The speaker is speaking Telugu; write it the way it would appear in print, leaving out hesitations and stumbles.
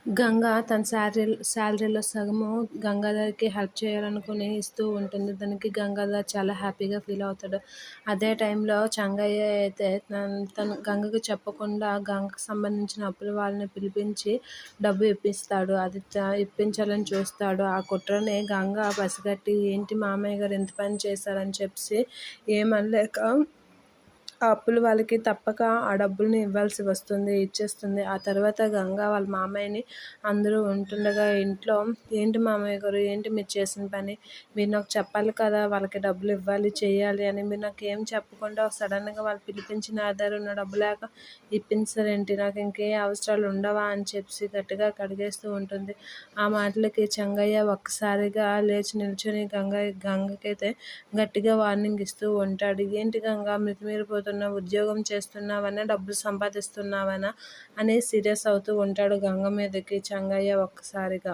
గంగ తన శాలరీలో సగము గంగాధర్‌కి హెల్ప్ చేయాలనుకుని ఇస్తూ ఉంటుంది. దానికి గంగాధర్ చాలా హ్యాపీగా ఫీల్ అవుతాడు. అదే టైంలో చెంగయ్య అయితే తను గంగకి చెప్పకుండా గంగకి సంబంధించిన అప్పుల వాళ్ళని పిలిపించి డబ్బు ఇప్పిస్తాడు. అది ఇప్పించాలని చూస్తాడు. ఆ కుట్రని గంగ పసిగట్టి ఏంటి మామయ్య గారు ఇంత పని చేశారని చెప్పేసి ఏమనలేక ఆ అప్పులు వాళ్ళకి తప్పక ఆ డబ్బుల్ని ఇవ్వాల్సి వస్తుంది. ఇచ్చేస్తుంది. ఆ తర్వాత గంగ వాళ్ళ మామయ్యని అందరూ ఉంటుండగా ఇంట్లో ఏంటి మామయ్య గారు ఏంటి మీరు చేసిన పని? మీరు నాకు చెప్పాలి కదా! వాళ్ళకి డబ్బులు ఇవ్వాలి, చేయాలి అని. మీరు నాకేం చెప్పకుండా సడన్‌గా వాళ్ళు పిలిపించి నా దగ్గర ఉన్న డబ్బు లేక ఇప్పించారేంటి? నాకు ఇంకే అవసరాలు ఉండవా? అని చెప్పేసి గట్టిగా కడిగేస్తూ ఉంటుంది. ఆ మాటలకి చెంగయ్య ఒక్కసారిగా లేచి నిల్చొని గంగకైతే గట్టిగా వార్నింగ్ ఇస్తూ ఉంటాడు. ఏంటి గంగ మితిమీరిపోతున్నావు, ఉద్యోగం చేస్తున్నావనా, డబ్బులు సంపాదిస్తున్నావనా అని సీరియస్ అవుతూ ఉంటాడు గంగ మీదకి చెంగయ్య ఒక్కసారిగా.